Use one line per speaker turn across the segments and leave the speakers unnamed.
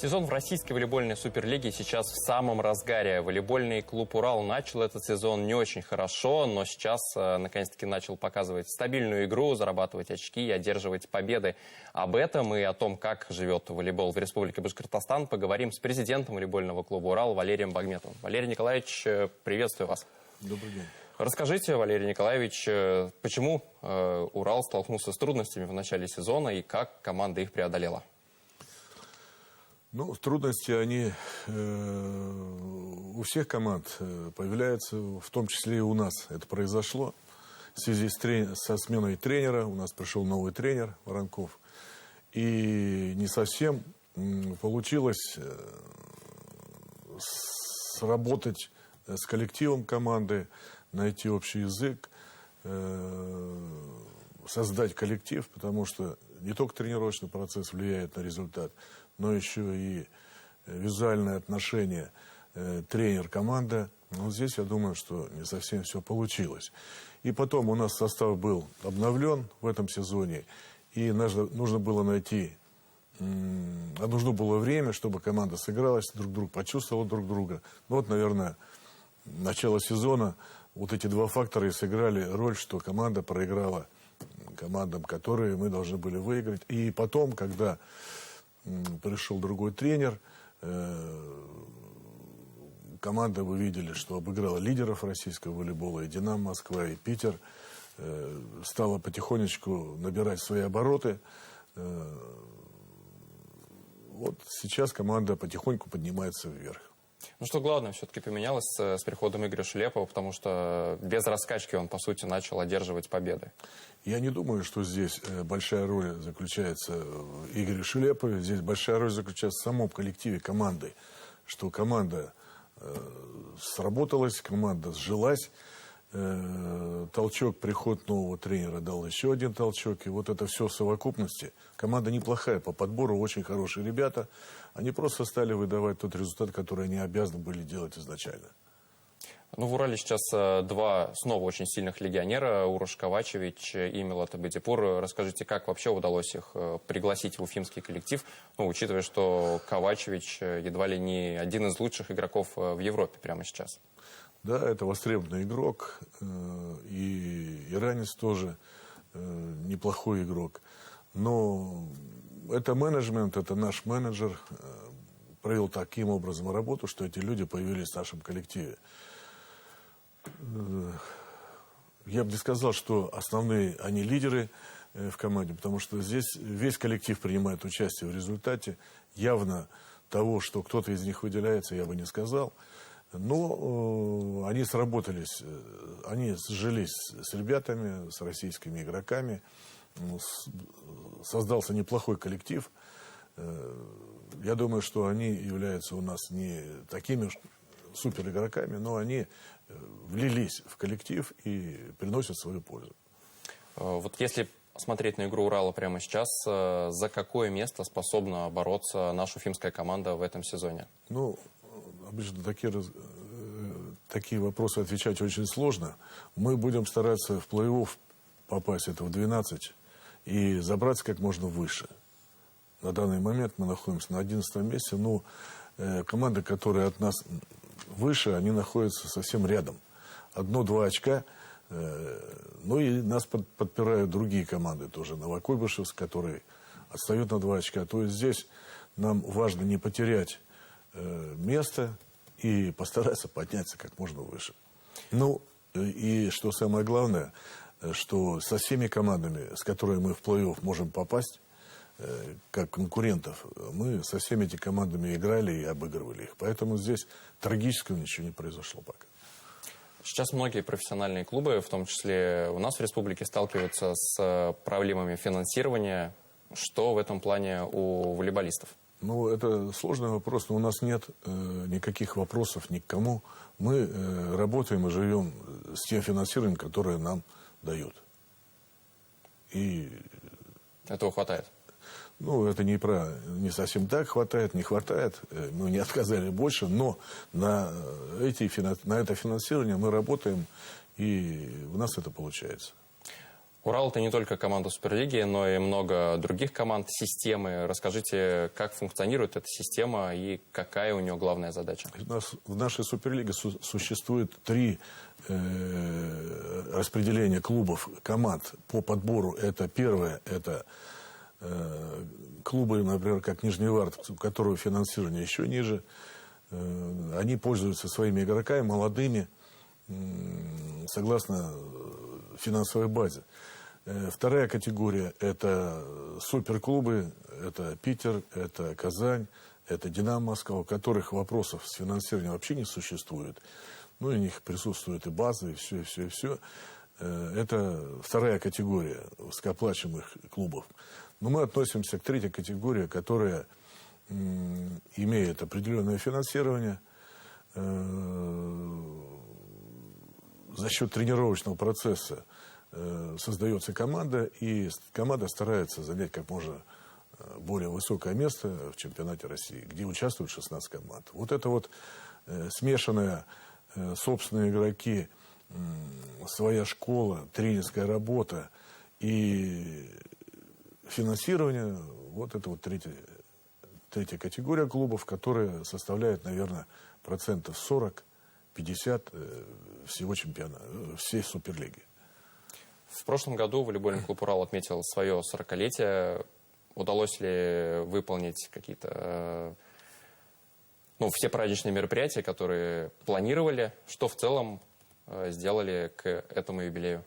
Сезон в российской волейбольной суперлиге сейчас в самом разгаре. Волейбольный клуб «Урал» начал этот сезон не очень хорошо, но сейчас наконец-таки начал показывать стабильную игру, зарабатывать очки и одерживать победы. Об этом и о том, как живет волейбол в Республике Башкортостан, поговорим с президентом волейбольного клуба «Урал» Валерием Багметовым. Валерий Николаевич, приветствую вас.
Добрый день.
Расскажите, Валерий Николаевич, почему «Урал» столкнулся с трудностями в начале сезона и как команда их преодолела?
Ну, трудности, они у всех команд появляются, в том числе и у нас. Это произошло в связи со сменой тренера. У нас пришел новый тренер, Воронков. И не совсем получилось сработать с коллективом команды, найти общий язык, создать коллектив, потому что не только тренировочный процесс влияет на результат, но еще и визуальное отношение тренер-команда. Но здесь я думаю, что не совсем все получилось. И потом у нас состав был обновлен в этом сезоне, и нужно было найти, нужно было время, чтобы команда сыгралась, друг почувствовала друг друга. Ну вот, наверное, начало сезона, вот эти два фактора и сыграли роль, что команда проиграла командам, которые мы должны были выиграть. И потом, когда пришел другой тренер, команда, вы видели, что обыграла лидеров российского волейбола, и «Динамо Москва», и «Питер», стала потихонечку набирать свои обороты. Вот сейчас команда потихоньку поднимается вверх.
Ну что главное все-таки поменялось с приходом Игоря Шелепова, потому что без раскачки он, по сути, начал одерживать победы.
Я не думаю, что здесь большая роль заключается в Игоре Шелепове. Здесь большая роль заключается в самом коллективе команды. Что команда сработалась, команда сжилась. Толчок, приход нового тренера дал еще один толчок. И вот это все в совокупности. Команда неплохая по подбору, очень хорошие ребята. Они просто стали выдавать тот результат, который они обязаны были делать изначально.
Ну, в «Урале» сейчас два снова очень сильных легионера, Урош Ковачевич и Милат Абедипур. Расскажите, как вообще удалось их пригласить в уфимский коллектив, ну, учитывая, что Ковачевич едва ли не один из лучших игроков в Европе прямо сейчас?
Да, это востребованный игрок, и иранец тоже неплохой игрок. Но это менеджмент, это наш менеджер провел таким образом работу, что эти люди появились в нашем коллективе. Я бы не сказал, что основные они лидеры в команде, потому что здесь весь коллектив принимает участие в результате. Явно того, что кто-то из них выделяется, я бы не сказал. Но они сработались, они сжились с ребятами, с российскими игроками. Создался неплохой коллектив. Я думаю, что они являются у нас не такими супер игроками, но они влились в коллектив и приносят свою пользу.
Вот если смотреть на игру «Урала» прямо сейчас, за какое место способна бороться наша уфимская команда в этом сезоне?
Ну, обычно такие вопросы отвечать очень сложно. Мы будем стараться в плей-офф попасть, это в 12, и забраться как можно выше. На данный момент мы находимся на 11 месте, но команды, которые от нас выше, они находятся совсем рядом. 1-2 очка. Ну и нас подпирают другие команды тоже. Новокуйбышевск, который отстает на 2 очка. То есть здесь нам важно не потерять место и постараться подняться как можно выше. Ну и что самое главное, что со всеми командами, с которыми мы в плей-офф можем попасть, как конкурентов, мы со всеми этими командами играли и обыгрывали их. Поэтому здесь трагического ничего не произошло пока.
Сейчас многие профессиональные клубы, в том числе у нас в республике, сталкиваются с проблемами финансирования. Что в этом плане у волейболистов?
Ну, это сложный вопрос, но у нас нет никаких вопросов ни к кому. Мы работаем и живем с тем финансированием, которое нам дают. И
этого хватает?
Ну, это не совсем так хватает, не хватает. Мы не отказали больше, но на это финансирование мы работаем, и у нас это получается.
Урал — это не только команда Суперлиги, но и много других команд, системы. Расскажите, как функционирует эта система и какая у нее главная задача?
У нас в нашей Суперлиге существует 3 распределения клубов, команд по подбору. Это первое, это клубы, например, как Нижневартовск, у которого финансирование еще ниже. Они пользуются своими игроками, молодыми, согласно финансовой базе. Вторая категория – это суперклубы, это Питер, это Казань, это Динамо Москва, у которых вопросов с финансированием вообще не существует. Ну, у них присутствуют и базы, и все, и все, и все. Это вторая категория высокооплачиваемых клубов. Но мы относимся к третьей категории, которая имеет определенное финансирование. За счет тренировочного процесса создается команда, и команда старается занять как можно более высокое место в чемпионате России, где участвуют 16 команд. Вот это вот смешанная собственные игроки, своя школа, тренерская работа и финансирование, вот это вот третья категория клубов, которая составляет, наверное, 40-50% всего чемпионата, всей Суперлиги.
В прошлом году волейбольный клуб «Урал» отметил свое 40-летие. Удалось ли выполнить какие-то, все праздничные мероприятия, которые планировали? Что в целом сделали к этому юбилею?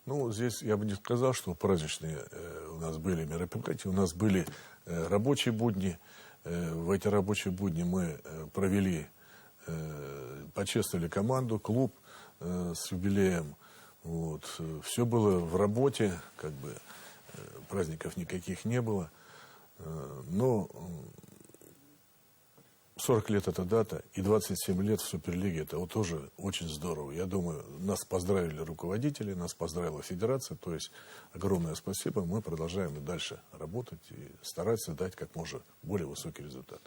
Здесь я бы не сказал, что праздничные у нас были мероприятия. У нас были рабочие будни. В эти рабочие будни мы провели, почествовали команду, клуб с юбилеем. Все было в работе, праздников никаких не было. Но 40 лет это дата, и 27 лет в Суперлиге, это вот тоже очень здорово. Я думаю, нас поздравили руководители, нас поздравила федерация, то есть огромное спасибо. Мы продолжаем и дальше работать и стараться дать как можно более высокий результат.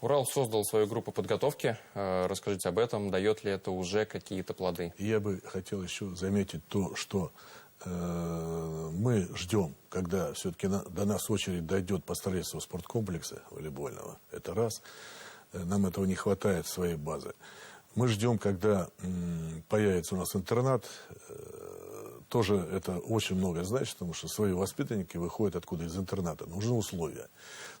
Урал создал свою группу подготовки. Расскажите об этом. Дает ли это уже какие-то плоды?
Я бы хотел еще заметить то, что мы ждем, когда все-таки до нас очередь дойдет посредством спорткомплекса волейбольного. Это раз. Нам этого не хватает в своей базе. Мы ждем, когда появится у нас интернат. Тоже это очень много значит, потому что свои воспитанники выходят откуда из интерната. Нужны условия.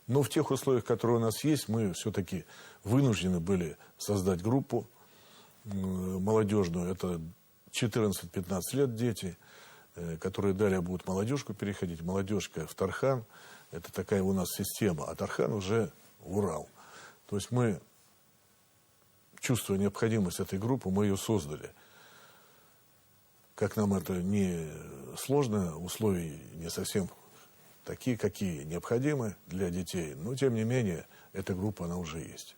Но в тех условиях, которые у нас есть, мы все-таки вынуждены были создать группу молодежную. Это 14-15 лет дети, которые далее будут в молодежку переходить. Молодежка в Тархан. Это такая у нас система. А Тархан уже в Урал. То есть мы, чувствуя необходимость этой группы, мы ее создали. Как нам это не сложно, условия не совсем такие, какие необходимы для детей. Но, тем не менее, эта группа, она уже есть.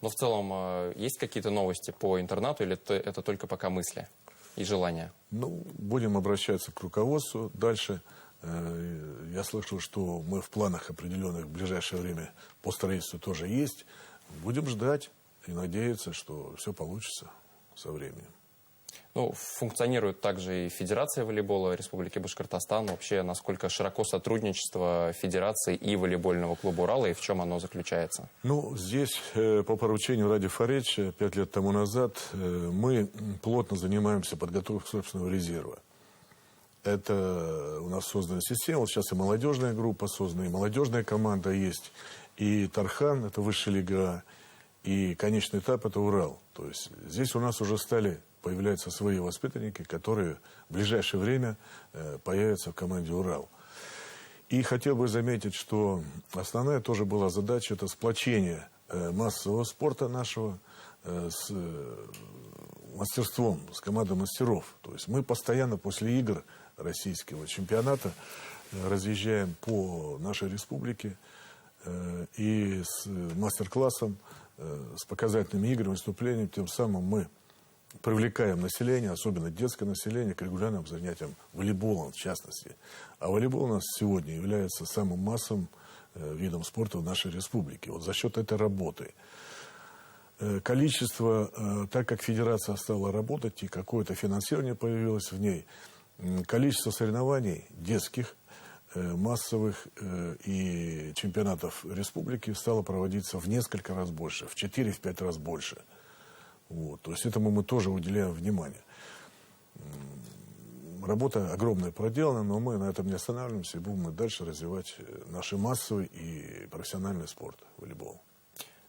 Но в целом есть какие-то новости по интернату, или это только пока мысли и желания?
Будем обращаться к руководству дальше. Я слышал, что мы в планах определенных в ближайшее время по строительству тоже есть. Будем ждать и надеяться, что все получится со временем.
Функционирует также и Федерация волейбола Республики Башкортостан. Вообще, насколько широко сотрудничество Федерации и волейбольного клуба «Урала», и в чем оно заключается?
Здесь по поручению Ради Фаридовича 5 лет тому назад мы плотно занимаемся подготовкой собственного резерва. Это у нас создана система. Вот сейчас и молодежная группа создана, и молодежная команда есть. И Тархан, это высшая лига, и конечный этап – это Урал. То есть здесь у нас уже появляются свои воспитанники, которые в ближайшее время появятся в команде «Урал». И хотел бы заметить, что основная тоже была задача – это сплочение массового спорта нашего с мастерством, с командой мастеров. То есть мы постоянно после игр российского чемпионата разъезжаем по нашей республике и с мастер-классом, с показательными играми, выступлениями. Тем самым мы привлекаем население, особенно детское население, к регулярным занятиям волейболом, в частности. А волейбол у нас сегодня является самым массовым видом спорта в нашей республике. Вот за счет этой работы. Количество, так как федерация стала работать и какое-то финансирование появилось в ней, количество соревнований детских, массовых и чемпионатов республики стало проводиться в несколько раз больше, в 4-5 раз больше. Вот. То есть этому мы тоже уделяем внимание. Работа огромная проделана, но мы на этом не останавливаемся и будем дальше развивать наш массовый и профессиональный спорт, волейбол.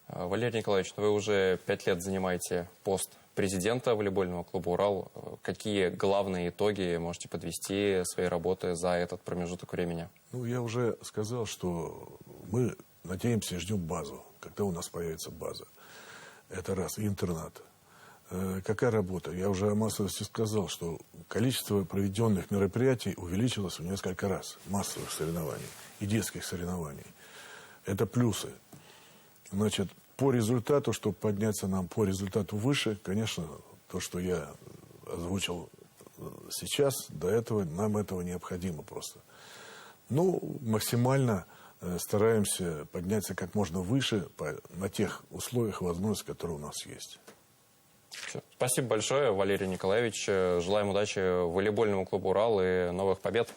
Валерий Николаевич, вы уже 5 лет занимаете пост президента волейбольного клуба «Урал». Какие главные итоги можете подвести своей работы за этот промежуток времени?
Ну, я уже сказал, что мы надеемся и ждем базу, когда у нас появится база. Это раз. И интернат. Какая работа? Я уже о массовости сказал, что количество проведенных мероприятий увеличилось в несколько раз. Массовых соревнований и детских соревнований. Это плюсы. Значит, по результату, чтобы подняться нам по результату выше, конечно, то, что я озвучил сейчас, до этого нам этого необходимо просто. Ну, максимально стараемся подняться как можно выше на тех условиях и возможностях, которые у нас есть.
Все. Спасибо большое, Валерий Николаевич. Желаем удачи волейбольному клубу «Урал» и новых побед.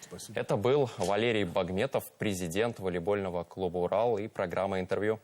Спасибо.
Это был Валерий Багметов, президент волейбольного клуба «Урал» и программа «Интервью».